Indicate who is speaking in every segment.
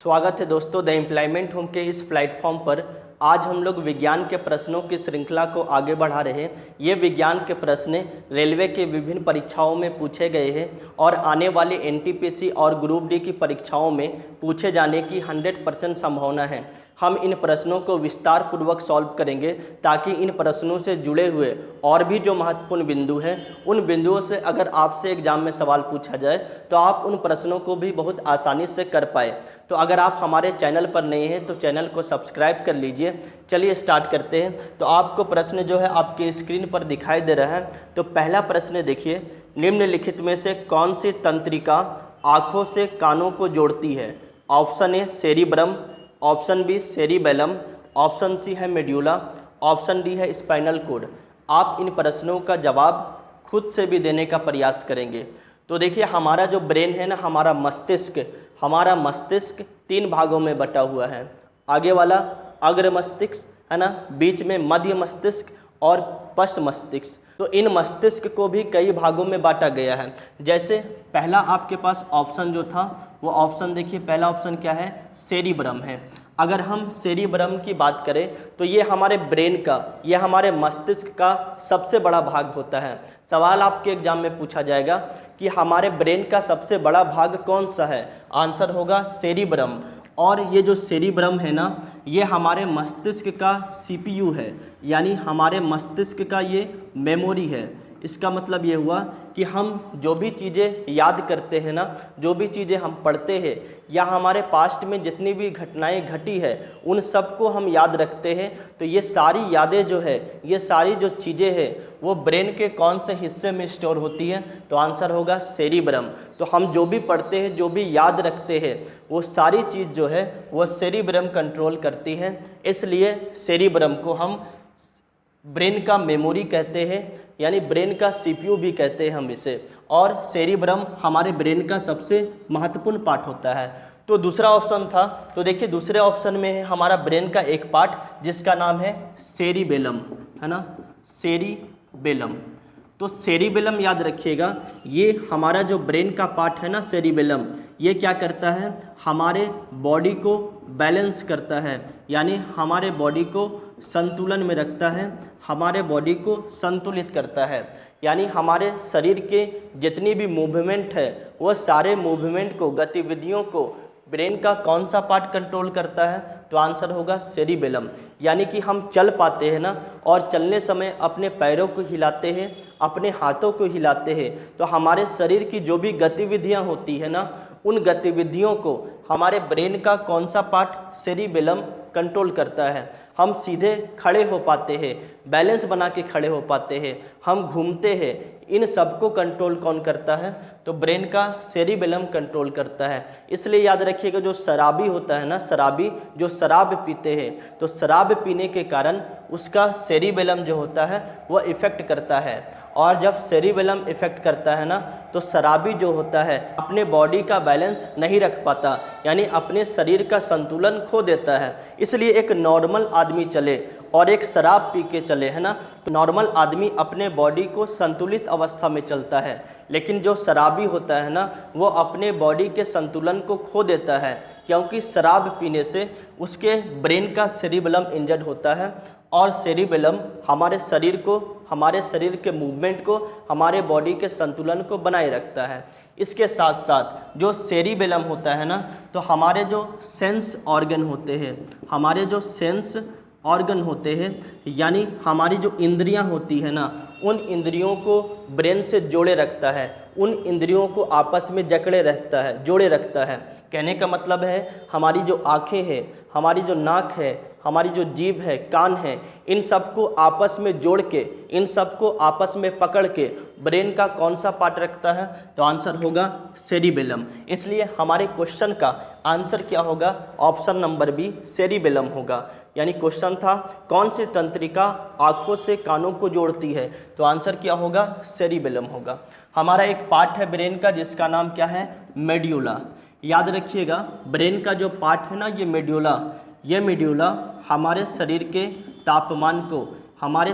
Speaker 1: स्वागत है दोस्तों द एम्प्लॉयमेंट होम के इस प्लेटफॉर्म पर। आज हम लोग विज्ञान के प्रश्नों की श्रृंखला को आगे बढ़ा रहे हैं। ये विज्ञान के प्रश्न रेलवे के विभिन्न परीक्षाओं में पूछे गए हैं और आने वाले एनटीपीसी और ग्रुप डी की परीक्षाओं में पूछे जाने की 100% संभावना है। हम इन प्रश्नों को विस्तार पूर्वक सॉल्व करेंगे ताकि इन प्रश्नों से जुड़े हुए और भी जो महत्वपूर्ण बिंदु हैं उन बिंदुओं से अगर आपसे एग्जाम में सवाल पूछा जाए तो आप उन प्रश्नों को भी बहुत आसानी से कर पाए। तो अगर आप हमारे चैनल पर नए हैं तो चैनल को सब्सक्राइब कर लीजिए। चलिए स्टार्ट करते हैं। तो आपको प्रश्न जो है आपके स्क्रीन पर दिखाई दे रहा है। तो पहला प्रश्न देखिए, निम्नलिखित में से कौन सी तंत्रिका आँखों से कानों को जोड़ती है? Option A cerebrum, option B cerebellum, option C है मेड्यूला, ऑप्शन डी है स्पाइनल कोड। आप इन प्रश्नों का जवाब खुद से भी देने का प्रयास करेंगे। तो देखिए, हमारा जो ब्रेन है ना, हमारा मस्तिष्क 3 भागों में बटा हुआ है। आगे वाला अग्र मस्तिष्क है ना, बीच में मध्य मस्तिष्क और पश्च मस्तिष्क। तो इन मस्तिष्क को भी कई भागों में बांटा गया है। जैसे पहला आपके पास ऑप्शन जो था वो ऑप्शन देखिए, पहला ऑप्शन क्या है? सेरिब्रम है। अगर हम सेरिब्रम की बात करें तो ये हमारे ब्रेन का, ये हमारे मस्तिष्क का सबसे बड़ा भाग होता है। सवाल आपके एग्जाम में पूछा जाएगा कि हमारे ब्रेन का सबसे बड़ा भाग कौन सा है? आंसर होगा सेरिब्रम। और ये जो सेरिब्रम है ना, ये हमारे मस्तिष्क का सीपीयू है, यानी हमारे मस्तिष्क का ये मेमोरी है। इसका मतलब ये हुआ कि हम जो भी चीज़ें याद करते हैं ना, जो भी चीज़ें हम पढ़ते हैं या हमारे पास्ट में जितनी भी घटनाएं घटी है उन सबको हम याद रखते हैं। तो ये सारी यादें जो है, ये सारी जो चीज़ें हैं वो ब्रेन के कौन से हिस्से में स्टोर होती है? तो आंसर होगा सेरिब्रम। तो हम जो भी पढ़ते हैं, जो भी याद रखते हैं, वो सारी चीज़ जो है वो सेरिब्रम कंट्रोल करती है। इसलिए सेरिब्रम को हम ब्रेन का मेमोरी कहते हैं, यानी ब्रेन का सीपीयू भी कहते हैं हम इसे। और सेरिब्रम हमारे ब्रेन का सबसे महत्वपूर्ण पार्ट होता है। तो दूसरा ऑप्शन था, तो देखिए दूसरे ऑप्शन में है हमारा ब्रेन का एक पार्ट जिसका नाम है सेरिबेलम, है ना, सेरिबेलम। तो सेरिबेलम याद रखिएगा, ये हमारा जो ब्रेन का पार्ट है ना सेरिबेलम, ये क्या करता है? हमारे बॉडी को बैलेंस करता है, यानी हमारे बॉडी को संतुलन में रखता है, हमारे बॉडी को संतुलित करता है। यानी हमारे शरीर के जितनी भी मूवमेंट है वो सारे मूवमेंट को, गतिविधियों को ब्रेन का कौन सा पार्ट कंट्रोल करता है? तो आंसर होगा सेरिबेलम। यानी कि हम चल पाते हैं ना, और चलने समय अपने पैरों को हिलाते हैं, अपने हाथों को हिलाते हैं, तो हमारे शरीर की जो भी गतिविधियां होती है ना, उन गतिविधियों को हमारे ब्रेन का कौन सा पार्ट? सेरिबेलम कंट्रोल करता है। हम सीधे खड़े हो पाते हैं, बैलेंस बना के खड़े हो पाते हैं, हम घूमते हैं, इन सब को कंट्रोल कौन करता है? तो ब्रेन का सेरिबेलम कंट्रोल करता है। इसलिए याद रखिएगा, जो शराबी होता है ना, शराबी जो शराब पीते हैं, तो शराब पीने के कारण उसका सेरिबेलम जो होता है वो इफ़ेक्ट करता है। और जब सेरिबेलम इफ़ेक्ट करता है ना, तो शराबी जो होता है अपने बॉडी का बैलेंस नहीं रख पाता, यानी अपने शरीर का संतुलन खो देता है। इसलिए एक नॉर्मल आदमी चले और एक शराब पी के चले, है ना, तो नॉर्मल आदमी अपने बॉडी को संतुलित अवस्था में चलता है, लेकिन जो शराबी होता है ना, वो अपने बॉडी के संतुलन को खो देता है, क्योंकि शराब पीने से उसके ब्रेन का सेरिबेलम इंजर्ड होता है। और सेरिबेलम हमारे शरीर को, हमारे शरीर के मूवमेंट को, हमारे बॉडी के संतुलन को बनाए रखता है। इसके साथ साथ जो सेरिबेलम होता है ना, तो हमारे जो सेंस ऑर्गन होते हैं, हमारे जो सेंस ऑर्गन होते हैं, यानी हमारी जो इंद्रियां होती है ना, उन इंद्रियों को ब्रेन से जोड़े रखता है, उन इंद्रियों को आपस में जकड़े रखता है, जोड़े रखता है। कहने का मतलब है हमारी जो आँखें हैं, हमारी जो नाक है, हमारी जो जीभ है, कान है, इन सबको आपस में जोड़ के, इन सबको आपस में पकड़ के ब्रेन का कौन सा पार्ट रखता है? तो आंसर होगा सेरिबेलम। इसलिए हमारे क्वेश्चन का आंसर क्या होगा? ऑप्शन नंबर बी सेरिबेलम होगा। यानी क्वेश्चन था कौन सी तंत्रिका आँखों से कानों को जोड़ती है? तो आंसर क्या होगा? सेरिबेलम होगा। हमारा एक पार्ट है ब्रेन का जिसका नाम क्या है? मेड्यूला। याद रखिएगा, ब्रेन का जो पार्ट है ना, ये मेड्यूला हमारे शरीर के तापमान को, हमारे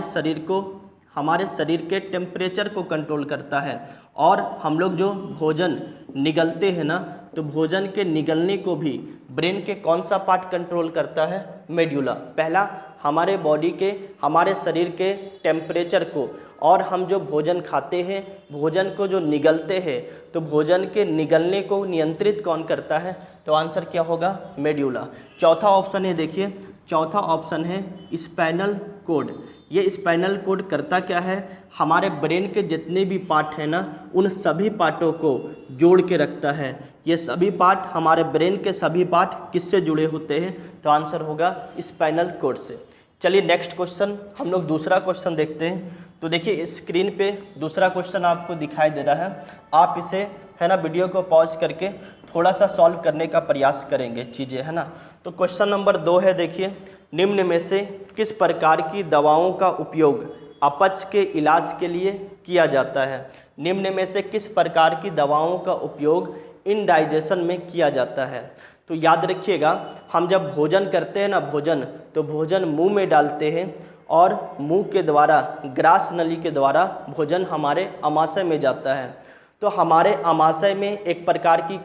Speaker 1: शरीर के टेम्परेचर को कंट्रोल करता है। और हम लोग जो भोजन निगलते हैं ना, तो भोजन के निगलने को भी ब्रेन के कौन सा पार्ट कंट्रोल करता है? मेड्यूला। पहला, हमारे बॉडी के, हमारे शरीर के टेम्परेचर को, और हम जो भोजन खाते हैं, भोजन को जो निगलते हैं, तो भोजन के निगलने को नियंत्रित कौन करता है? तो आंसर क्या होगा? मेड्यूला। चौथा ऑप्शन है, देखिए चौथा ऑप्शन है स्पाइनल कोड। ये स्पाइनल कोड करता क्या है? हमारे ब्रेन के जितने भी पार्ट हैं ना, उन सभी पार्टों को जोड़ के रखता है। ये सभी पार्ट, हमारे ब्रेन के सभी पार्ट किससे जुड़े होते हैं? तो आंसर होगा स्पाइनल कोड से। चलिए नेक्स्ट क्वेश्चन, हम लोग दूसरा क्वेश्चन देखते हैं। तो देखिए स्क्रीन पे दूसरा क्वेश्चन आपको दिखाई दे रहा है। आप इसे है ना वीडियो को पॉज करके थोड़ा सा सॉल्व करने का प्रयास करेंगे चीज़ें, है ना। तो क्वेश्चन नंबर 2 है, देखिए निम्न में से किस प्रकार की दवाओं का उपयोग अपच के इलाज के लिए किया जाता है? निम्न में से किस प्रकार की दवाओं का उपयोग इनडाइजेशन में किया जाता है? तो याद रखिएगा, हम जब भोजन करते हैं ना, तो भोजन मुंह में डालते हैं और मुंह के द्वारा, ग्रास नली के द्वारा भोजन हमारे आमाशय में जाता है। तो हमारे आमाशय में एक प्रकार की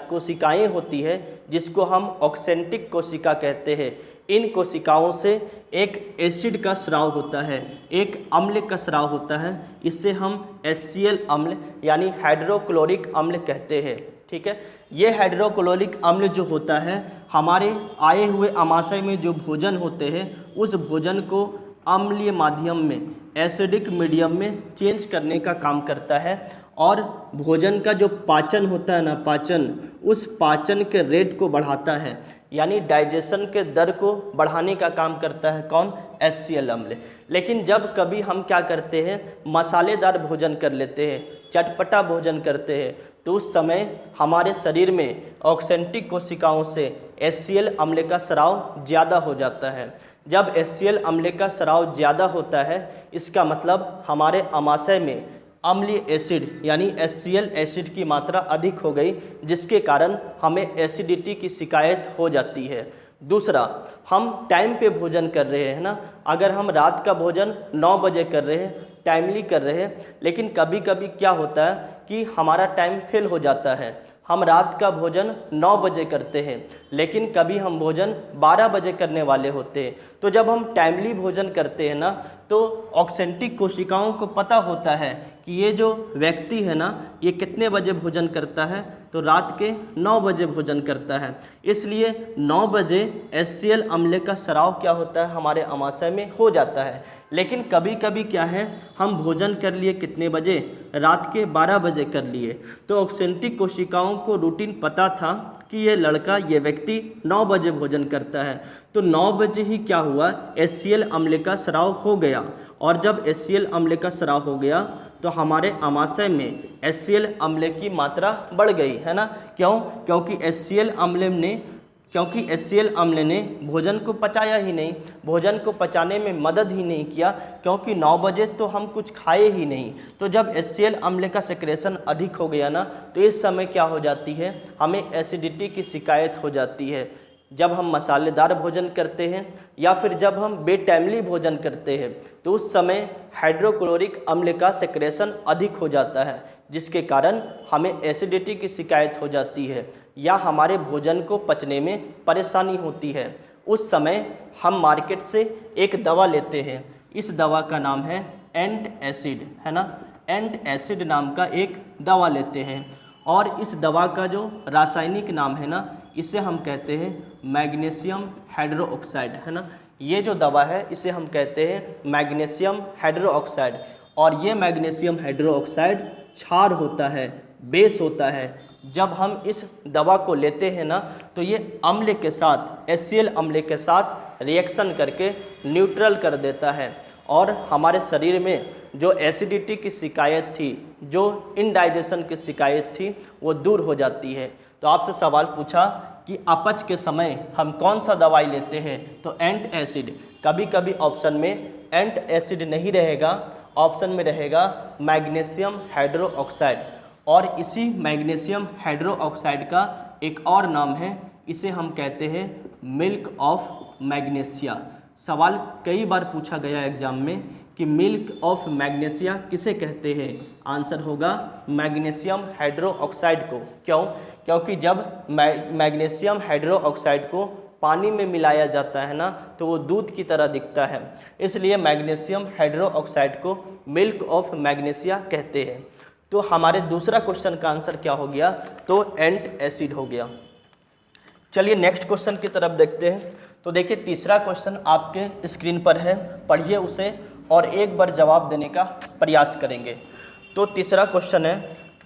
Speaker 1: कोशिकाएं होती है जिसको हम ऑक्सेंटिक कोशिका कहते हैं। इन कोशिकाओं से एक एसिड का स्राव होता है, एक अम्ल का स्राव होता है। इससे हम HCl अम्ल यानी हाइड्रोक्लोरिक अम्ल कहते हैं। ठीक है, ये हाइड्रोक्लोरिक अम्ल जो होता है, हमारे आए हुए आमाशय में जो भोजन होते हैं, उस भोजन को अम्लीय माध्यम में, एसिडिक मीडियम में चेंज करने का काम करता है। और भोजन का जो पाचन होता है ना, पाचन, उस पाचन के रेट को बढ़ाता है, यानी डाइजेशन के दर को बढ़ाने का काम करता है कौन? HCl अम्ल। लेकिन जब कभी हम क्या करते हैं, मसालेदार भोजन कर लेते हैं, चटपटा भोजन करते हैं, तो उस समय हमारे शरीर में ऑक्सेंटिक कोशिकाओं से HCl अम्ल का स्राव ज़्यादा हो जाता है। जब HCl अम्ल का स्राव ज़्यादा होता है, इसका मतलब हमारे आमाशय में अम्लीय एसिड यानी HCl एसिड की मात्रा अधिक हो गई, जिसके कारण हमें एसिडिटी की शिकायत हो जाती है। दूसरा, हम टाइम पे भोजन कर रहे हैं ना, अगर हम रात का भोजन 9 बजे कर रहे हैं, टाइमली कर रहे हैं, लेकिन कभी कभी क्या होता है कि हमारा टाइम फेल हो जाता है। हम रात का भोजन 9 बजे करते हैं, लेकिन कभी हम भोजन 12 बजे करने वाले होते हैं। तो जब हम टाइमली भोजन करते हैं ना, तो ऑक्सेंटिक कोशिकाओं को पता होता है कि ये जो व्यक्ति है ना, ये कितने बजे भोजन करता है, तो रात के 9 बजे भोजन करता है। इसलिए 9 बजे HCl अम्ल का स्राव क्या होता है, हमारे आमाशय में हो जाता है। लेकिन कभी कभी क्या है, हम भोजन कर लिए कितने बजे, रात के 12 बजे कर लिए। तो ऑक्सेंटिक कोशिकाओं को रूटीन पता था कि ये लड़का, ये व्यक्ति 9 बजे भोजन करता है। तो 9 बजे ही क्या हुआ, HCl अम्ल का स्राव हो गया। और जब HCl अम्ल का स्राव हो गया, तो हमारे आमाशय में HCl अम्ल की मात्रा बढ़ गई, है ना। क्यों? क्योंकि HCl अम्ल ने भोजन को पचाया ही नहीं, भोजन को पचाने में मदद ही नहीं किया, क्योंकि 9 बजे तो हम कुछ खाए ही नहीं। तो जब HCl अम्ल का सेक्रेशन अधिक हो गया ना, तो इस समय क्या हो जाती है, हमें एसिडिटी की शिकायत हो जाती है। जब हम मसालेदार भोजन करते हैं या फिर जब हम बेटाइमली भोजन करते हैं, तो उस समय हाइड्रोक्लोरिक अम्ल का सेक्रेशन अधिक हो जाता है, जिसके कारण हमें एसिडिटी की शिकायत हो जाती है या हमारे भोजन को पचने में परेशानी होती है। उस समय हम मार्केट से एक दवा लेते हैं, इस दवा का नाम है एंटासिड, है ना। एंटासिड नाम का एक दवा लेते हैं, और इस दवा का जो रासायनिक नाम है ना, इसे हम कहते हैं मैग्नीशियम हाइड्रोक्साइड, है ना। ये जो दवा है, इसे हम कहते हैं मैग्नीशियम हाइड्रोक्साइड। और ये मैग्नीशियम हाइड्रोक्साइड क्षार होता है, बेस होता है। जब हम इस दवा को लेते हैं ना, तो ये अम्ल के साथ, HCl अम्ल के साथ रिएक्शन करके न्यूट्रल कर देता है, और हमारे शरीर में जो एसिडिटी की शिकायत थी, जो इनडाइजेशन की शिकायत थी, वो दूर हो जाती है। तो आपसे सवाल पूछा कि अपच के समय हम कौन सा दवाई लेते हैं, तो एंटासिड। कभी कभी ऑप्शन में एंटासिड नहीं रहेगा, ऑप्शन में रहेगा मैग्नीशियम हाइड्रोक्साइड। और इसी मैग्नीशियम हाइड्रोक्साइड का एक और नाम है, इसे हम कहते हैं मिल्क ऑफ मैग्नीशिया। सवाल कई बार पूछा गया एग्जाम में कि मिल्क ऑफ मैग्नीशिया किसे कहते हैं? आंसर होगा मैग्नीशियम हाइड्रोक्साइड को। क्यों? क्योंकि जब मैग्नीशियम हाइड्रोक्साइड को पानी में मिलाया जाता है ना तो वो दूध की तरह दिखता है, इसलिए मैग्नीशियम हाइड्रोक्साइड को मिल्क ऑफ मैग्नीशिया कहते हैं। तो हमारे दूसरा क्वेश्चन का आंसर क्या हो गया? तो एंट एसिड हो गया। चलिए नेक्स्ट क्वेश्चन की तरफ देखते हैं। तो देखिए तीसरा क्वेश्चन आपके स्क्रीन पर है, पढ़िए उसे और एक बार जवाब देने का प्रयास करेंगे। तो तीसरा क्वेश्चन है,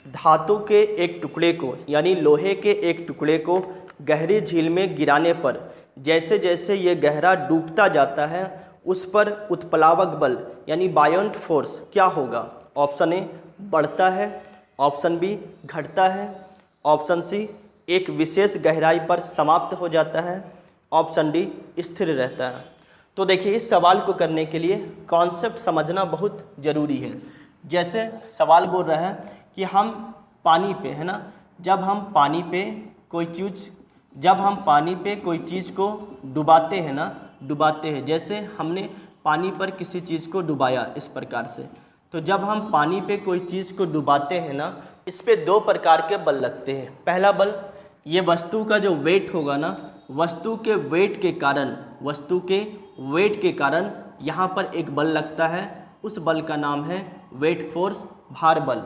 Speaker 1: धातु के एक टुकड़े को यानी लोहे के एक टुकड़े को गहरी झील में गिराने पर जैसे जैसे ये गहरा डूबता जाता है उस पर उत्प्लावक बल यानी बायोंट फोर्स क्या होगा? ऑप्शन ए बढ़ता है, ऑप्शन बी घटता है, ऑप्शन सी एक विशेष गहराई पर समाप्त हो जाता है, ऑप्शन डी स्थिर रहता है। तो देखिए इस सवाल को करने के लिए कॉन्सेप्ट समझना बहुत ज़रूरी है। जैसे सवाल बोल रहा है कि हम पानी पे है ना, जब हम पानी पे कोई चीज़ को डुबाते हैं ना, जैसे हमने पानी पर किसी चीज़ को डुबाया इस प्रकार से, तो जब हम पानी पे कोई चीज़ को डुबाते हैं ना, इस पे दो प्रकार के बल लगते हैं। पहला बल, ये वस्तु का जो वेट होगा ना, वस्तु के वेट के कारण यहाँ पर एक बल लगता है, उस बल का नाम है वेट फोर्स, भार बल।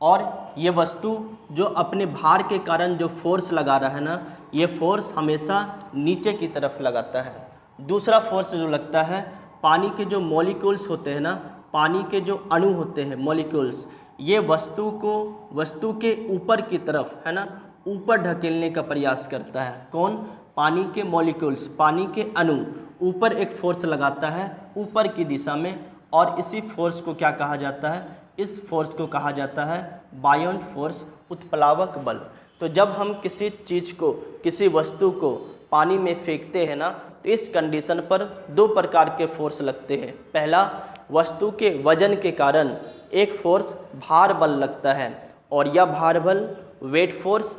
Speaker 1: और ये वस्तु जो अपने भार के कारण जो फोर्स लगा रहा है ना, ये फोर्स हमेशा नीचे की तरफ लगाता है। दूसरा फोर्स जो लगता है, पानी के जो मॉलिक्यूल्स होते हैं ना, पानी के जो अणु होते हैं मॉलिक्यूल्स, ये वस्तु के ऊपर की तरफ है ना, ऊपर ढकेलने का प्रयास करता है। कौन? पानी के मॉलिक्यूल्स, पानी के अणु ऊपर एक फोर्स लगाता है ऊपर की दिशा में, और इसी फोर्स को क्या कहा जाता है? इस फोर्स को कहा जाता है बायोंट फोर्स, उत्प्लावक बल। तो जब हम किसी चीज़ को, किसी वस्तु को पानी में फेंकते हैं ना, तो इस कंडीशन पर दो प्रकार के फोर्स लगते हैं। पहला, वस्तु के वजन के कारण एक फोर्स भार बल लगता है और यह भार बल वेट फोर्स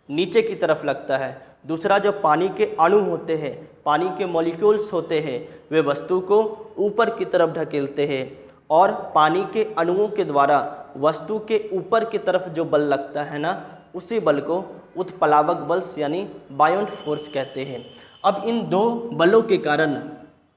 Speaker 1: नीचे की तरफ लगता है। दूसरा, जो पानी के अणु होते हैं, पानी के मॉलिक्यूल्स होते हैं, वे वस्तु को ऊपर की तरफ ढकेलते हैं और पानी के अणुओं के द्वारा वस्तु के ऊपर की तरफ जो बल लगता है ना, उसी बल को उत्प्लावक बल यानी बायोंट फोर्स कहते हैं। अब इन दो बलों के कारण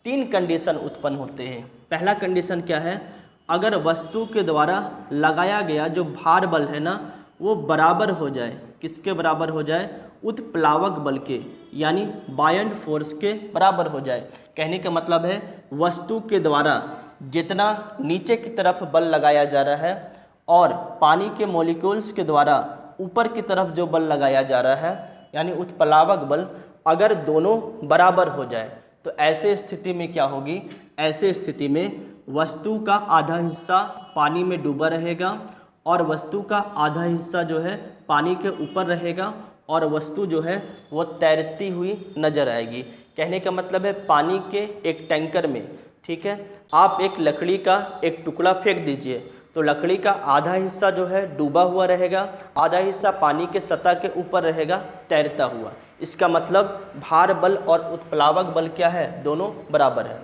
Speaker 1: तीन कंडीशन उत्पन्न होते हैं। पहला कंडीशन क्या है? अगर वस्तु के द्वारा लगाया गया जो भार बल है ना, वो बराबर हो जाए। किसके बराबर हो जाए? उत्प्लावक बल के, यानी बायोंट फोर्स के बराबर हो जाए। कहने का मतलब है वस्तु के द्वारा जितना नीचे की तरफ बल लगाया जा रहा है और पानी के मॉलिक्यूल्स के द्वारा ऊपर की तरफ जो बल लगाया जा रहा है, यानी उत्प्लावक बल, अगर दोनों बराबर हो जाए तो ऐसे स्थिति में क्या होगी? ऐसे स्थिति में वस्तु का आधा हिस्सा पानी में डूबा रहेगा और वस्तु का आधा हिस्सा जो है पानी के ऊपर रहेगा और वस्तु जो है वो तैरती हुई नजर आएगी। कहने का मतलब है पानी के एक टैंकर में, ठीक है, आप एक लकड़ी का एक टुकड़ा फेंक दीजिए तो लकड़ी का आधा हिस्सा जो है डूबा हुआ रहेगा, आधा हिस्सा पानी के सतह के ऊपर रहेगा तैरता हुआ। इसका मतलब भार बल और उत्प्लावक बल क्या है? दोनों बराबर है।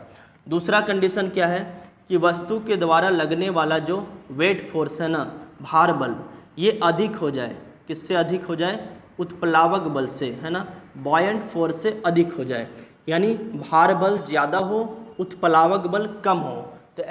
Speaker 1: दूसरा कंडीशन क्या है कि वस्तु के द्वारा लगने वाला जो वेट फोर्स है ना, भार बल, ये अधिक हो जाए। किससे अधिक हो जाए? उत्प्लावक बल से, है ना, बायोंट फोर्स से अधिक हो जाए। यानी भार बल ज़्यादा हो, उत्प्लावक बल कम हो, तो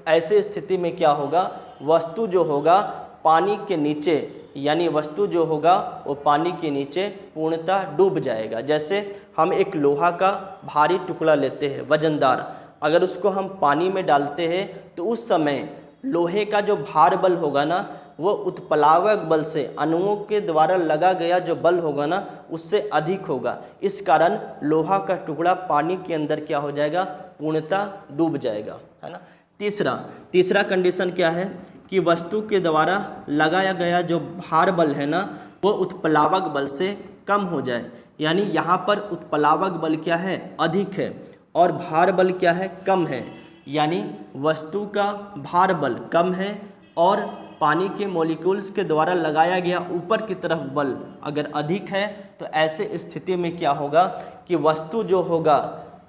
Speaker 1: ऐसे स्थिति में क्या होगा? वस्तु जो होगा पानी के नीचे, यानी वस्तु जो होगा वो पानी के नीचे पूर्णतः डूब जाएगा। जैसे हम एक लोहा का भारी टुकड़ा लेते हैं वजनदार, अगर उसको हम पानी में डालते हैं तो उस समय लोहे का जो भार बल होगा ना, वो उत्प्लावक बल से, अणुओं के द्वारा लगा गया जो बल होगा ना, उससे अधिक होगा। इस कारण लोहा का टुकड़ा पानी के अंदर क्या हो जाएगा? पूर्णतः डूब जाएगा, है ना। तीसरा कंडीशन क्या है कि वस्तु के द्वारा लगाया गया जो भार बल है ना, वो उत्प्लावक बल से कम हो जाए। यानी यहाँ पर उत्प्लावक बल क्या है? अधिक है और भार बल क्या है? कम है। यानी वस्तु का भार बल कम है और पानी के मॉलिक्यूल्स के द्वारा लगाया गया ऊपर की तरफ बल अगर अधिक है, तो ऐसे स्थिति में क्या होगा कि वस्तु जो होगा,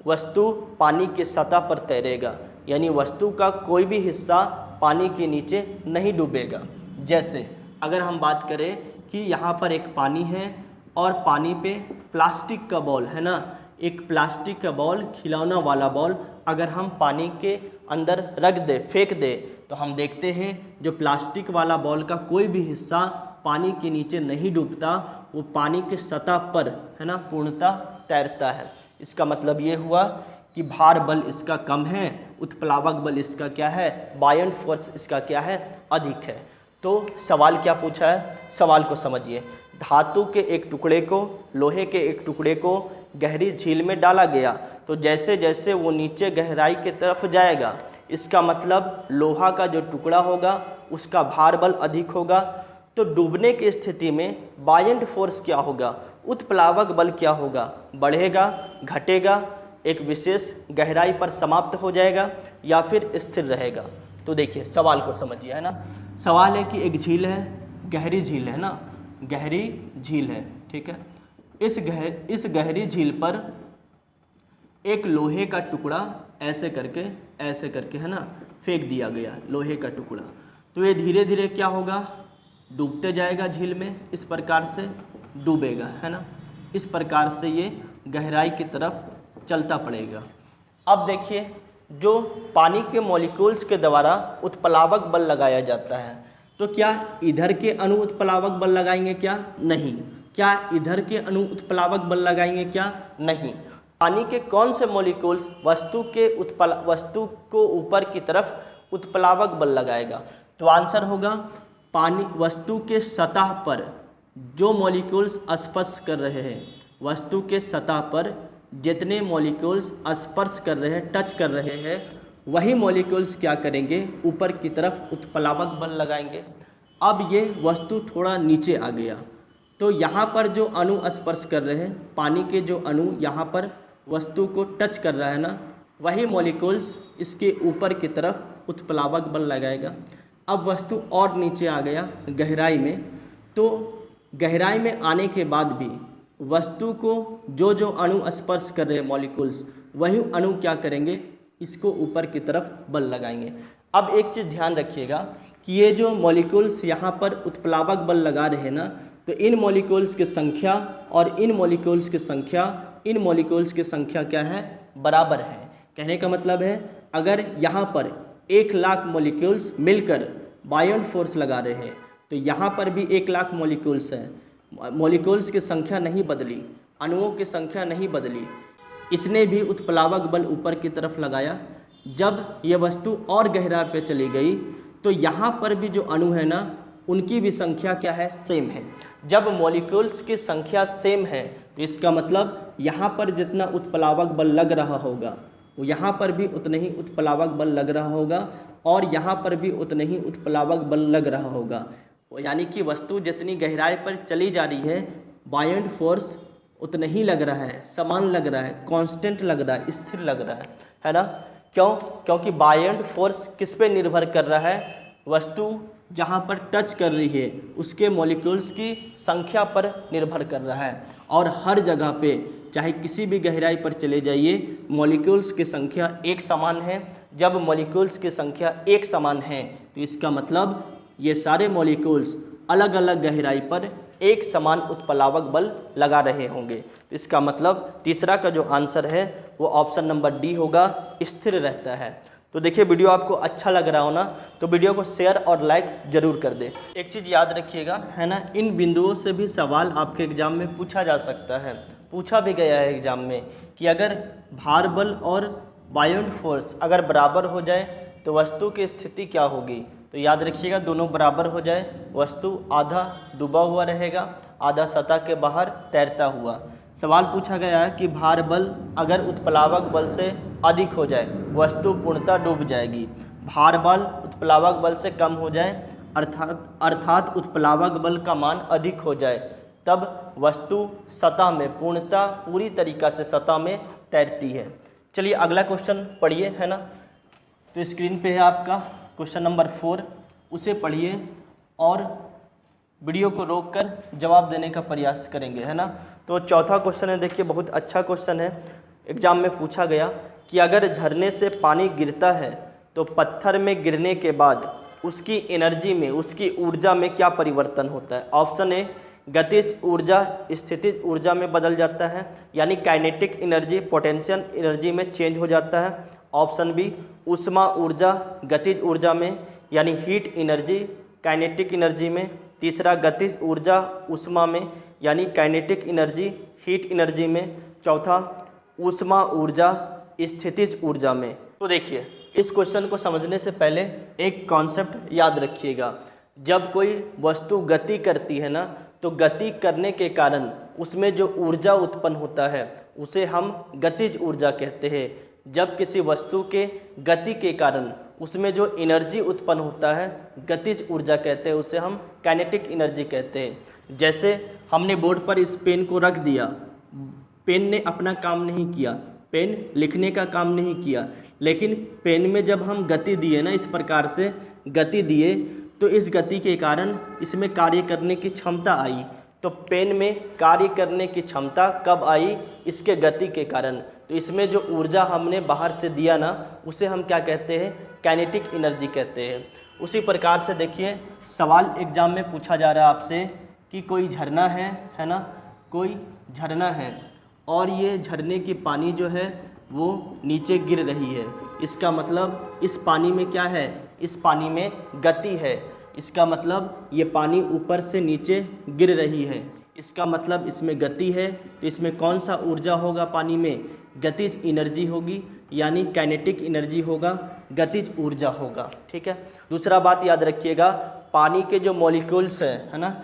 Speaker 1: वस्तु पानी के सतह पर तैरेगा, यानी वस्तु का कोई भी हिस्सा पानी के नीचे नहीं डूबेगा। जैसे अगर हम बात करें कि यहाँ पर एक पानी है और पानी पे प्लास्टिक का बॉल है ना, एक प्लास्टिक का बॉल, खिलौना वाला बॉल अगर हम पानी के अंदर रख दे, फेंक दे, तो हम देखते हैं जो प्लास्टिक वाला बॉल का कोई भी हिस्सा पानी के नीचे नहीं डूबता, वो पानी के सतह पर है ना पूर्णतः तैरता है। इसका मतलब ये हुआ कि भार बल इसका कम है, उत्प्लावक बल इसका क्या है, बायंट फोर्स इसका क्या है, अधिक है। तो सवाल क्या पूछा है, सवाल को समझिए। धातु के एक टुकड़े को, लोहे के एक टुकड़े को गहरी झील में डाला गया, तो जैसे जैसे वो नीचे गहराई की तरफ जाएगा, इसका मतलब लोहा का जो टुकड़ा होगा उसका भार बल अधिक होगा। तो डूबने की स्थिति में बायंट फोर्स क्या होगा, उत्प्लावक बल क्या होगा, बढ़ेगा, घटेगा, एक विशेष गहराई पर समाप्त हो जाएगा या फिर स्थिर रहेगा। तो देखिए सवाल को समझिए, है ना। सवाल है कि एक झील है, गहरी झील है ना, गहरी झील है, ठीक है। इस गहरी झील पर एक लोहे का टुकड़ा ऐसे करके है ना फेंक दिया गया, लोहे का टुकड़ा। तो ये धीरे धीरे क्या होगा, डूबते जाएगा झील में, इस प्रकार से डूबेगा, है ना। इस प्रकार से ये गहराई की तरफ चलता पड़ेगा। अब देखिए जो पानी के मॉलिक्यूल्स के द्वारा उत्प्लावक बल लगाया जाता है, तो क्या इधर के अणु उत्प्लावक बल लगाएंगे क्या, नहीं। क्या इधर के अणु उत्प्लावक बल लगाएंगे क्या, नहीं। पानी के कौन से मॉलिक्यूल्स वस्तु को ऊपर की तरफ उत्प्लावक बल लगाएगा, तो आंसर होगा पानी वस्तु के सतह पर जो मॉलिक्यूल्स स्पर्श कर रहे हैं, वस्तु के सतह पर जितने मॉलिक्यूल्स स्पर्श कर रहे हैं, टच कर रहे हैं, वही मॉलिक्यूल्स क्या करेंगे, ऊपर की तरफ उत्प्लावक बल लगाएंगे। अब ये वस्तु थोड़ा नीचे आ गया, तो यहाँ पर जो अणु स्पर्श कर रहे हैं, पानी के जो अणु यहाँ पर वस्तु को टच कर रहा है ना, वही मॉलिक्यूल्स इसके ऊपर की तरफ उत्प्लावक बल लगाएगा। अब वस्तु और नीचे आ गया गहराई में, तो गहराई में आने के बाद भी वस्तु को जो जो अणु स्पर्श कर रहे हैं मॉलिक्यूल्स, वही अणु क्या करेंगे, इसको ऊपर की तरफ बल लगाएंगे। अब एक चीज़ ध्यान रखिएगा कि ये जो मॉलिक्यूल्स यहाँ पर उत्प्लावक बल लगा रहे हैं ना, तो इन मॉलिक्यूल्स की संख्या और इन मॉलिक्यूल्स की संख्या, इन मॉलिक्यूल्स की संख्या क्या है, बराबर है। कहने का मतलब है अगर यहाँ पर 1,00,000 मॉलिक्यूल्स मिलकर बायंट फोर्स लगा रहे हैं, तो यहाँ पर भी 1,00,000 मॉलिक्यूल्स हैं। मॉलिक्यूल्स की संख्या नहीं बदली, अणुओं की संख्या नहीं बदली, इसने भी उत्प्लावक बल ऊपर की तरफ लगाया। जब यह वस्तु और गहराई पे चली गई, तो यहाँ पर भी जो अणु है ना, उनकी भी संख्या क्या है, सेम है। जब मॉलिक्यूल्स की संख्या सेम है, तो इसका मतलब यहाँ पर जितना उत्प्लावक बल लग रहा होगा, वो यहाँ पर भी उतने ही उत्प्लावक बल लग रहा होगा, और यहाँ पर भी उतने ही उत्प्लावक बल लग रहा होगा। यानी कि वस्तु जितनी गहराई पर चली जा रही है, बायंट फोर्स उतना ही लग रहा है, समान लग रहा है, कांस्टेंट लग रहा है, स्थिर लग रहा है ना। क्यों? क्योंकि बायंट फोर्स किस पे निर्भर कर रहा है, वस्तु जहाँ पर टच कर रही है उसके मॉलिक्यूल्स की संख्या पर निर्भर कर रहा है। और हर जगह पे चाहे किसी भी गहराई पर चले जाइए, मॉलिक्यूल्स की संख्या एक समान है। जब मॉलिक्यूल्स की संख्या एक समान है, तो इसका मतलब ये सारे मॉलिक्यूल्स अलग अलग गहराई पर एक समान उत्प्लावक बल लगा रहे होंगे। तो इसका मतलब तीसरा का जो आंसर है वो ऑप्शन नंबर डी होगा, स्थिर रहता है। तो देखिए वीडियो आपको अच्छा लग रहा हो ना, तो वीडियो को शेयर और लाइक जरूर कर दे। एक चीज़ याद रखिएगा, है ना, इन बिंदुओं से भी सवाल आपके एग्जाम में पूछा जा सकता है, पूछा भी गया है एग्जाम में कि अगर भार बल और बायंट फोर्स अगर बराबर हो जाए तो वस्तु की स्थिति क्या होगी। तो याद रखिएगा दोनों बराबर हो जाए, वस्तु आधा डूबा हुआ रहेगा, आधा सतह के बाहर तैरता हुआ। सवाल पूछा गया है कि भार बल अगर उत्प्लावक बल से अधिक हो जाए, वस्तु पूर्णतः डूब जाएगी। भार बल उत्प्लावक बल से कम हो जाए, अर्थात उत्प्लावक बल का मान अधिक हो जाए, तब वस्तु सतह में पूर्णतः पूरी तरीक़ा से सतह में तैरती है। चलिए अगला क्वेश्चन पढ़िए, है ना। तो स्क्रीन पे है आपका क्वेश्चन नंबर 4, उसे पढ़िए और वीडियो को रोककर जवाब देने का प्रयास करेंगे, है ना। तो चौथा क्वेश्चन है, देखिए बहुत अच्छा क्वेश्चन है, एग्जाम में पूछा गया कि अगर झरने से पानी गिरता है तो पत्थर में गिरने के बाद उसकी एनर्जी में, उसकी ऊर्जा में क्या परिवर्तन होता है। ऑप्शन ए, गतिज ऊर्जा स्थितिज ऊर्जा में बदल जाता है, यानी काइनेटिक एनर्जी पोटेंशियल एनर्जी में चेंज हो जाता है। ऑप्शन बी, ऊष्मा ऊर्जा गतिज ऊर्जा में, यानी हीट एनर्जी काइनेटिक एनर्जी में। तीसरा, गतिज ऊर्जा ऊष्मा में, यानी काइनेटिक एनर्जी हीट एनर्जी में। चौथा, ऊष्मा ऊर्जा स्थितिज ऊर्जा में। तो देखिए, इस क्वेश्चन को समझने से पहले एक कॉन्सेप्ट याद रखिएगा। जब कोई वस्तु गति करती है ना, तो गति करने के कारण उसमें जो ऊर्जा उत्पन्न होता है उसे हम गतिज ऊर्जा कहते हैं। जब किसी वस्तु के गति के कारण उसमें जो एनर्जी उत्पन्न होता है गतिज ऊर्जा कहते हैं, उसे हम काइनेटिक एनर्जी कहते हैं। जैसे हमने बोर्ड पर इस पेन को रख दिया, पेन ने अपना काम नहीं किया, पेन लिखने का काम नहीं किया, लेकिन पेन में जब हम गति दिए ना, इस प्रकार से गति दिए, तो इस गति के कारण इसमें कार्य करने की क्षमता आई। तो पेन में कार्य करने की क्षमता कब आई? इसके गति के कारण। तो इसमें जो ऊर्जा हमने बाहर से दिया ना, उसे हम क्या कहते हैं? काइनेटिक एनर्जी कहते हैं। उसी प्रकार से देखिए, सवाल एग्जाम में पूछा जा रहा है आपसे कि कोई झरना है ना, कोई झरना है और ये झरने की पानी जो है वो नीचे गिर रही है। इसका मतलब इस पानी में क्या है? इस पानी में गति है। इसका मतलब ये पानी ऊपर से नीचे गिर रही है, इसका मतलब इसमें गति है। तो इसमें कौन सा ऊर्जा होगा? पानी में गतिज एनर्जी होगी, यानी काइनेटिक एनर्जी होगा, गतिज ऊर्जा होगा। ठीक है। दूसरा बात याद रखिएगा, पानी के जो मॉलिक्यूल्स है ना,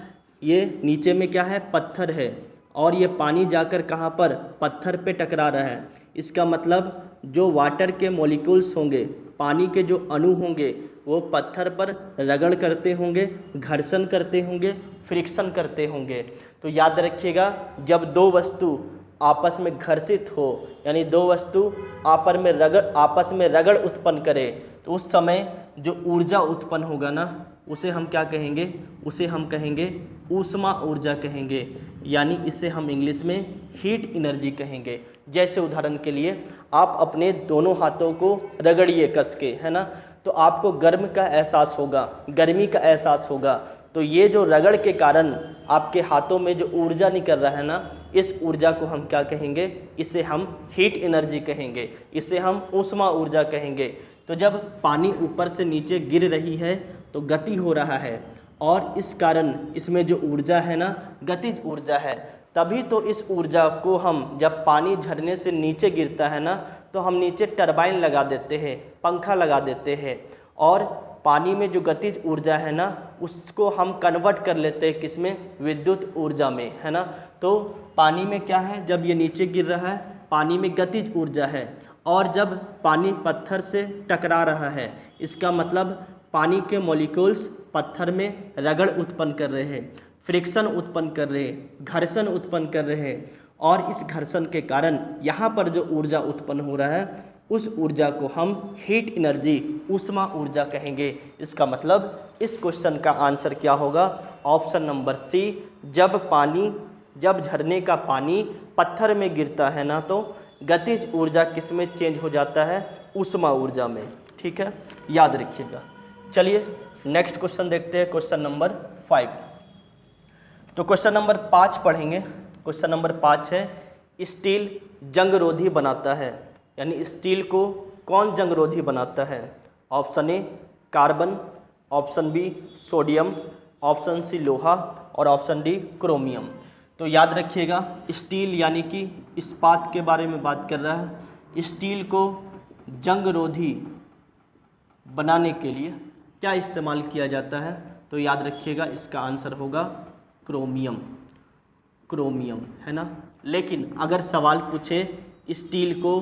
Speaker 1: ये नीचे में क्या है? पत्थर है, और ये पानी जाकर कहाँ पर? पत्थर पे टकरा रहा है। इसका मतलब जो वाटर के मॉलिक्यूल्स होंगे, पानी के जो अणु होंगे, वो पत्थर पर रगड़ करते होंगे, घर्षण करते होंगे, फ्रिक्शन करते होंगे। तो याद रखिएगा, जब दो वस्तु आपस में घर्षित हो, यानी दो वस्तु आपस में रगड़ उत्पन्न करे, तो उस समय जो ऊर्जा उत्पन्न होगा ना, उसे हम क्या कहेंगे? उसे हम कहेंगे ऊष्मा ऊर्जा कहेंगे, यानी इसे हम इंग्लिश में हीट एनर्जी कहेंगे। जैसे उदाहरण के लिए, आप अपने दोनों हाथों को रगड़िए कस के, है ना, तो आपको गर्म का एहसास होगा, गर्मी का एहसास होगा। तो ये जो रगड़ के कारण आपके हाथों में जो ऊर्जा निकल रहा है ना, इस ऊर्जा को हम क्या कहेंगे? इसे हम हीट एनर्जी कहेंगे, इसे हम ऊष्मा ऊर्जा कहेंगे। तो जब पानी ऊपर से नीचे गिर रही है तो गति हो रहा है, और इस कारण इसमें जो ऊर्जा है ना, गतिज ऊर्जा है। तभी तो इस ऊर्जा को हम, जब पानी झरने से नीचे गिरता है ना, तो हम नीचे टरबाइन लगा देते हैं, पंखा लगा देते हैं, और पानी में जो गतिज ऊर्जा है ना, उसको हम कन्वर्ट कर लेते हैं किसमें? विद्युत ऊर्जा में, है ना। तो पानी में क्या है? जब ये नीचे गिर रहा है, पानी में गतिज ऊर्जा है, और जब पानी पत्थर से टकरा रहा है, इसका मतलब पानी के मॉलिक्यूल्स पत्थर में रगड़ उत्पन्न कर रहे हैं, फ्रिक्शन उत्पन्न कर रहे हैं, घर्षण उत्पन्न कर रहे हैं, और इस घर्षण के कारण यहाँ पर जो ऊर्जा उत्पन्न हो रहा है, उस ऊर्जा को हम हीट एनर्जी, ऊष्मा ऊर्जा कहेंगे। इसका मतलब इस क्वेश्चन का आंसर क्या होगा? Option number C. जब झरने का पानी पत्थर में गिरता है ना, तो गतिज ऊर्जा किस में चेंज हो जाता है? ऊष्मा ऊर्जा में। ठीक है, याद रखिएगा। चलिए नेक्स्ट क्वेश्चन देखते हैं, क्वेश्चन नंबर 5। तो क्वेश्चन नंबर 5 पढ़ेंगे। क्वेश्चन नंबर 5 है, स्टील जंगरोधी बनाता है, यानी स्टील को कौन जंगरोधी बनाता है? Option A carbon, option B sodium, option C लोहा, और ऑप्शन डी क्रोमियम। तो याद रखिएगा, स्टील यानी कि इस्पात के बारे में बात कर रहा है। स्टील को जंगरोधी बनाने के लिए क्या इस्तेमाल किया जाता है? तो याद रखिएगा, इसका आंसर होगा क्रोमियम। क्रोमियम, है ना। लेकिन अगर सवाल पूछे स्टील को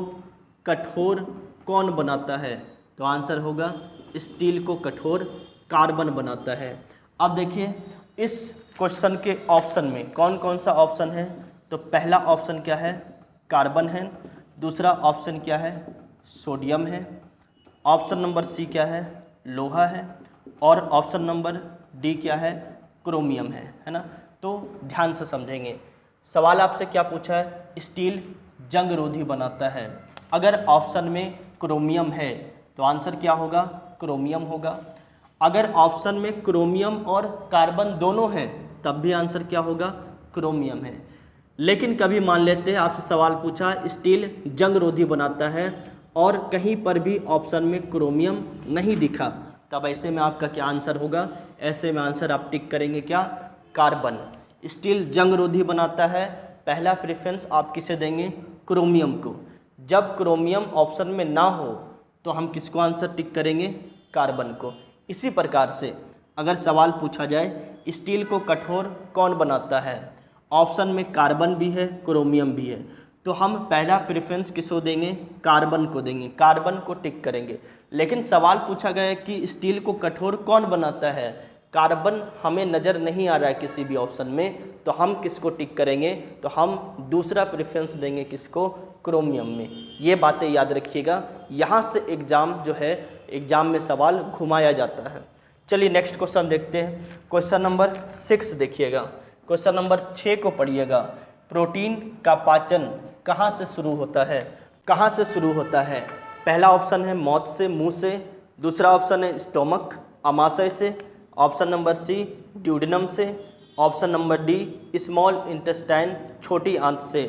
Speaker 1: कठोर कौन बनाता है, तो आंसर होगा स्टील को कठोर कार्बन बनाता है। अब देखिए, इस क्वेश्चन के ऑप्शन में कौन कौन सा ऑप्शन है? तो पहला ऑप्शन क्या है? कार्बन है। दूसरा ऑप्शन क्या है? सोडियम है। ऑप्शन नंबर सी क्या है? लोहा है। और ऑप्शन नंबर डी क्या है? क्रोमियम है ना। तो ध्यान से समझेंगे। सवाल आपसे क्या पूछा है? स्टील जंगरोधी बनाता है। अगर ऑप्शन में क्रोमियम है तो आंसर क्या होगा, क्रोमियम होगा। अगर ऑप्शन में क्रोमियम और कार्बन दोनों हैं तब भी आंसर क्या होगा, क्रोमियम है। लेकिन कभी मान लेते हैं आपसे सवाल पूछा स्टील जंग रोधी बनाता है और कहीं पर भी ऑप्शन में क्रोमियम नहीं दिखा, तब ऐसे में आपका क्या आंसर होगा, ऐसे में आंसर आप टिक करेंगे क्या, कार्बन। स्टील जंग रोधी बनाता है, पहला प्रेफरेंस आप किसे देंगे, क्रोमियम को। जब क्रोमियम ऑप्शन में ना हो तो हम किसको आंसर टिक करेंगे, कार्बन को। इसी प्रकार से अगर सवाल पूछा जाए स्टील को कठोर कौन बनाता है, ऑप्शन में कार्बन भी है क्रोमियम भी है, तो हम पहला प्रेफरेंस किसको देंगे, कार्बन को देंगे, कार्बन को टिक करेंगे। लेकिन सवाल पूछा गया है कि स्टील को कठोर कौन बनाता है, कार्बन हमें नज़र नहीं आ रहा है किसी भी ऑप्शन में, तो हम किसको टिक करेंगे, तो हम दूसरा प्रेफरेंस देंगे किसको, क्रोमियम में। ये बातें याद रखिएगा, यहाँ से एग्ज़ाम जो है एग्ज़ाम में सवाल घुमाया जाता है। चलिए नेक्स्ट क्वेश्चन देखते हैं। क्वेश्चन नंबर 6 देखिएगा, क्वेश्चन नंबर 6 को पढ़िएगा। प्रोटीन का पाचन कहाँ से शुरू होता है, कहाँ से शुरू होता है। पहला ऑप्शन है मौत से, मुंह से। दूसरा ऑप्शन है स्टोमक, आमाशय से। ऑप्शन नंबर सी ड्यूडेनम से। Option number D small intestine, छोटी आंत से।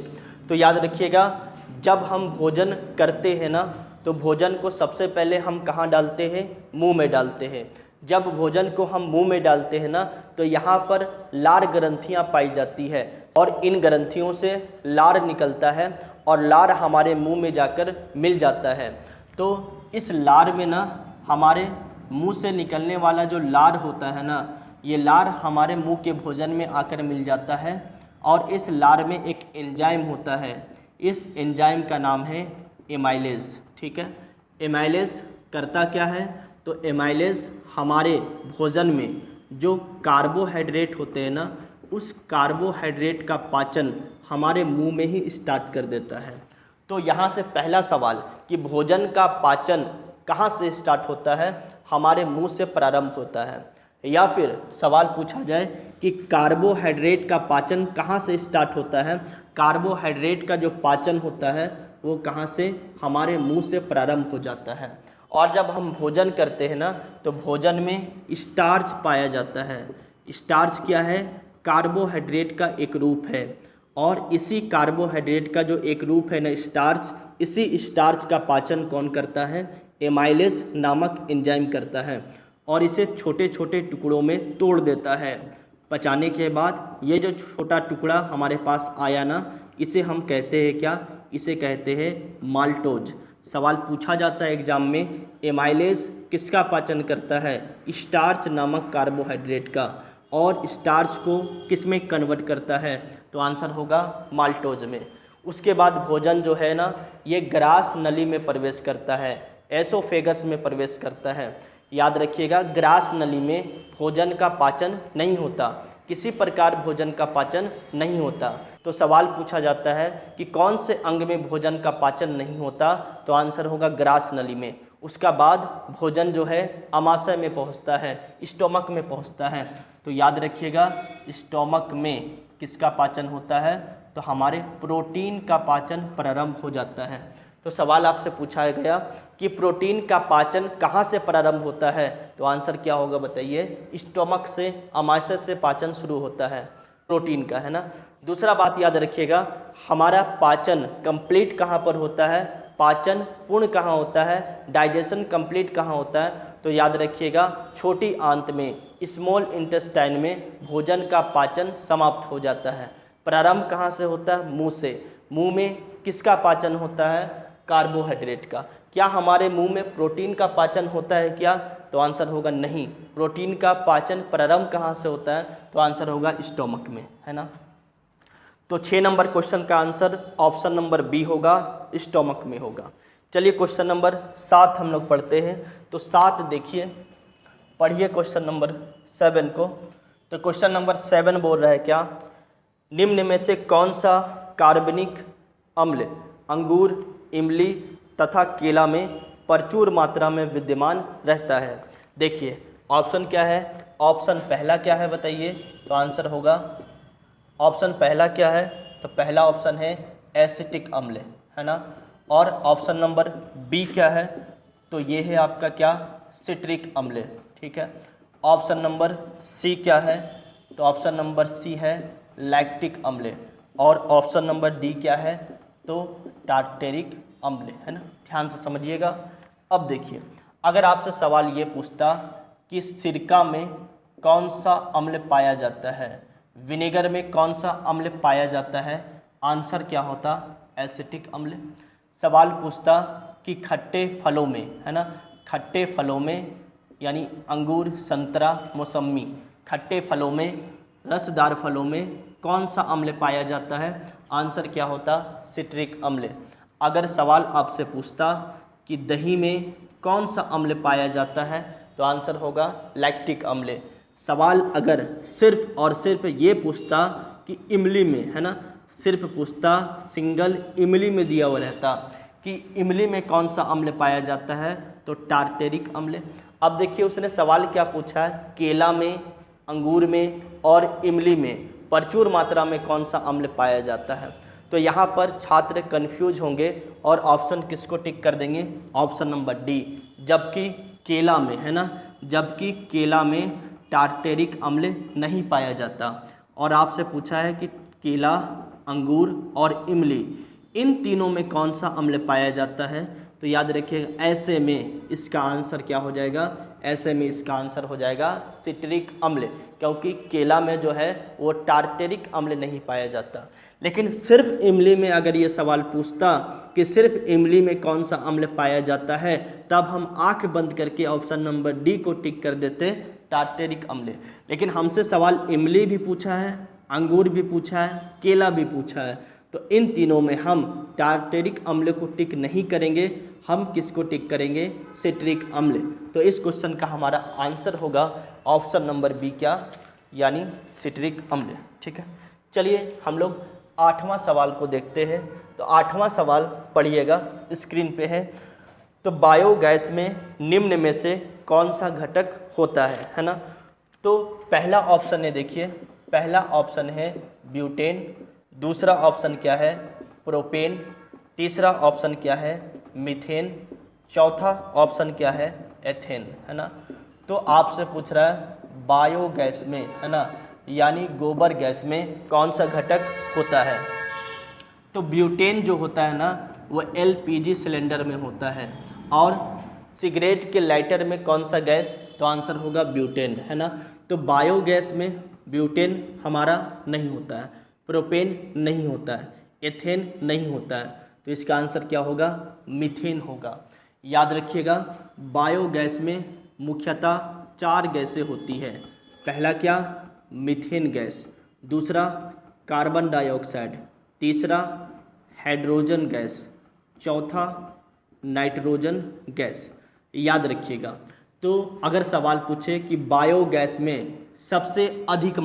Speaker 1: तो याद रखिएगा, जब हम भोजन करते हैं ना तो भोजन को सबसे पहले हम कहाँ डालते हैं, मुंह में डालते हैं। जब भोजन को हम मुंह में डालते हैं ना तो यहाँ पर लार ग्रंथियाँ पाई जाती है और इन ग्रंथियों से लार निकलता है और लार हमारे मुंह में जाकर मिल जाता है। तो इस लार में ना हमारे मुंह से निकलने वाला जो लार होता है ना, ये लार हमारे मुंह के भोजन में आकर मिल जाता है और इस लार में एक एंजाइम होता है, इस एंजाइम का नाम है एमाइलेज। ठीक है, एमाइलेज करता क्या है, तो एमाइलेज हमारे भोजन में जो कार्बोहाइड्रेट होते हैं ना, उस कार्बोहाइड्रेट का पाचन हमारे मुंह में ही स्टार्ट कर देता है। तो यहाँ से पहला सवाल कि भोजन का पाचन कहाँ से स्टार्ट होता है, हमारे मुंह से प्रारंभ होता है। या फिर सवाल पूछा जाए कि कार्बोहाइड्रेट का पाचन कहाँ से स्टार्ट होता है, कार्बोहाइड्रेट का जो पाचन होता है वो कहाँ से, हमारे मुंह से प्रारंभ हो जाता है। और जब हम भोजन करते हैं ना तो भोजन में स्टार्च पाया जाता है। स्टार्च क्या है, कार्बोहाइड्रेट का एक रूप है और इसी कार्बोहाइड्रेट का जो एक रूप है ना स्टार्च, इसी स्टार्च का पाचन कौन करता है, एमाइलेज नामक एंजाइम करता है और इसे छोटे छोटे टुकड़ों में तोड़ देता है। पचाने के बाद ये जो छोटा टुकड़ा हमारे पास आया ना, इसे हम कहते हैं क्या, इसे कहते हैं माल्टोज। सवाल पूछा जाता है एग्जाम में, एमाइलेज किसका पाचन करता है, स्टार्च नामक कार्बोहाइड्रेट का, और स्टार्च को किस में कन्वर्ट करता है, तो आंसर होगा माल्टोज में। उसके बाद भोजन जो है ना ये ग्रास नली में प्रवेश करता है, एसोफेगस में प्रवेश करता है। याद रखिएगा, ग्रास नली में भोजन का पाचन नहीं होता, किसी प्रकार भोजन का पाचन नहीं होता। तो सवाल पूछा जाता है कि कौन से अंग में भोजन का पाचन नहीं होता, तो आंसर होगा ग्रास नली में। उसका बाद भोजन जो है आमाशय में पहुंचता है, स्टोमक में पहुंचता है। तो याद रखिएगा, स्टोमक में किसका पाचन होता है, तो हमारे प्रोटीन का पाचन प्रारंभ हो जाता है। तो सवाल आपसे पूछा गया कि प्रोटीन का पाचन कहाँ से प्रारंभ होता है, तो आंसर क्या होगा बताइए, स्टोमक से, आमाशय से पाचन शुरू होता है प्रोटीन का, है ना। दूसरा बात याद रखिएगा, हमारा पाचन कंप्लीट कहाँ पर होता है, पाचन पूर्ण कहाँ होता है, डाइजेशन कंप्लीट कहाँ होता है, तो याद रखिएगा छोटी आंत में, स्मॉल इंटेस्टाइन में भोजन का पाचन समाप्त हो जाता है। प्रारंभ कहाँ से होता है, मुंह से। मुंह में किसका पाचन होता है, कार्बोहाइड्रेट का। क्या हमारे मुंह में प्रोटीन का पाचन होता है क्या, तो आंसर होगा नहीं। प्रोटीन का पाचन प्रारंभ कहाँ से होता है, तो आंसर होगा स्टोमक में, है ना। तो 6 नंबर क्वेश्चन का आंसर ऑप्शन नंबर बी होगा, स्टोमक में होगा। चलिए क्वेश्चन नंबर 7 हम लोग पढ़ते हैं। तो 7 देखिए, पढ़िए क्वेश्चन नंबर 7 को। तो क्वेश्चन नंबर 7 बोल रहा है क्या, निम्न में से कौन सा कार्बनिक अम्ल अंगूर, इमली तथा केला में प्रचुर मात्रा में विद्यमान रहता है। देखिए ऑप्शन क्या है, ऑप्शन पहला क्या है बताइए, तो आंसर होगा ऑप्शन पहला क्या है, तो पहला ऑप्शन है एसिटिक अम्ल, है ना। और ऑप्शन नंबर बी क्या है, तो ये है आपका क्या, सिट्रिक अम्ल, ठीक है। ऑप्शन नंबर सी क्या है, तो ऑप्शन नंबर सी है लैक्टिक अम्ल, और ऑप्शन नंबर डी क्या है, तो टार्टेरिक अम्ल, है ना। ध्यान से समझिएगा। अब देखिए, अगर आपसे सवाल ये पूछता कि सिरका में कौन सा अम्ल पाया जाता है, विनेगर में कौन सा अम्ल पाया जाता है, आंसर क्या होता, एसिटिक अम्ल। सवाल पूछता कि खट्टे फलों में, है ना, खट्टे फलों में यानी अंगूर, संतरा, मौसम्मी, खट्टे फलों में, रसदार फलों में कौन सा अम्ल पाया जाता है, आंसर क्या होता, सिट्रिक अम्ल। अगर सवाल आपसे पूछता कि दही में कौन सा अम्ल पाया जाता है, तो आंसर होगा लैक्टिक अम्ल। सवाल अगर सिर्फ और सिर्फ ये पूछता कि इमली में, है ना, सिर्फ पूछता, सिंगल इमली में दिया हुआ रहता कि इमली में कौन सा अम्ल पाया जाता है, तो टार्टेरिक अम्ल। अब देखिए उसने सवाल क्या पूछा है, केला में, अंगूर में और इमली में प्रचुर मात्रा में कौन सा अम्ल पाया जाता है। तो यहाँ पर छात्र कंफ्यूज होंगे और ऑप्शन किसको टिक कर देंगे, ऑप्शन नंबर डी, जबकि केला में, है ना, जबकि केला में टार्टेरिक अम्ल नहीं पाया जाता। और आपसे पूछा है कि केला, अंगूर और इमली, इन तीनों में कौन सा अम्ल पाया जाता है, तो याद रखिएगा ऐसे में इसका आंसर क्या हो जाएगा, ऐसे में इसका आंसर हो जाएगा सिट्रिक अम्ल, क्योंकि केला में जो है वो टार्टेरिक अम्ल नहीं पाया जाता। लेकिन सिर्फ इमली में अगर ये सवाल पूछता कि सिर्फ इमली में कौन सा अम्ल पाया जाता है, तब हम आंख बंद करके ऑप्शन नंबर डी को टिक कर देते, टार्टेरिक अम्ल। लेकिन हमसे सवाल इमली भी पूछा है, अंगूर भी पूछा है, केला भी पूछा है, तो इन तीनों में हम टार्टेरिक अम्ल को टिक नहीं करेंगे, हम किसको टिक करेंगे, सिट्रिक अम्ल। तो इस क्वेश्चन का हमारा आंसर होगा ऑप्शन नंबर बी क्या, यानी सिट्रिक अम्ल, ठीक है। चलिए हम लोग 8वां सवाल को देखते हैं। तो 8वां सवाल पढ़िएगा, स्क्रीन पे है। तो बायोगैस में निम्न में से कौन सा घटक होता है ना। तो पहला ऑप्शन है, देखिए पहला ऑप्शन है ब्यूटेन, दूसरा ऑप्शन क्या है, प्रोपेन, तीसरा ऑप्शन क्या है, मीथेन, चौथा ऑप्शन क्या है, एथेन, है ना। तो आपसे पूछ रहा है बायोगैस में, है ना, यानी गोबर गैस में कौन सा घटक होता है। तो ब्यूटेन जो होता है ना, वो एलपीजी सिलेंडर में होता है। और सिगरेट के लाइटर में कौन सा गैस, तो आंसर होगा ब्यूटेन, है ना। तो बायोगैस में ब्यूटेन हमारा नहीं होता है, प्रोपेन नहीं होता है, एथेन नहीं होता है, तो इसका आंसर क्या होगा, मीथेन होगा। याद रखिएगा बायोगैस में मुख्यतः 4 गैसें होती है। पहला क्या, मीथेन गैस, दूसरा कार्बन डाइऑक्साइड, तीसरा हाइड्रोजन गैस, चौथा नाइट्रोजन गैस। याद रखिएगा। तो अगर सवाल पूछे कि बायोगैस में सबसे अधिक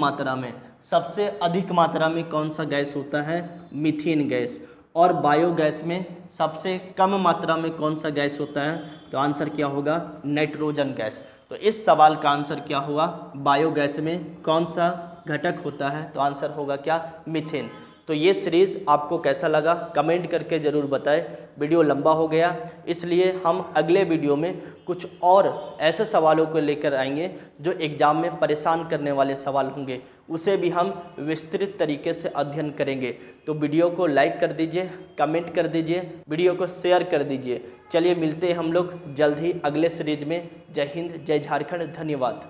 Speaker 1: मात्रा में कौन सा गैस होता है, मीथेन गैस, और बायोगैस में सबसे कम मात्रा में कौन सा गैस होता है, तो आंसर क्या होगा, नाइट्रोजन गैस। तो इस सवाल का आंसर क्या हुआ, बायोगैस में कौन सा घटक होता है, तो आंसर होगा क्या, मीथेन। तो ये सीरीज़ आपको कैसा लगा कमेंट करके ज़रूर बताएं। वीडियो लंबा हो गया, इसलिए हम अगले वीडियो में कुछ और ऐसे सवालों को लेकर आएंगे जो एग्ज़ाम में परेशान करने वाले सवाल होंगे, उसे भी हम विस्तृत तरीके से अध्ययन करेंगे। तो वीडियो को लाइक कर दीजिए, कमेंट कर दीजिए, वीडियो को शेयर कर दीजिए। चलिए मिलते हैं हम लोग जल्द ही अगले सीरीज में। जय हिंद, जय झारखंड, धन्यवाद।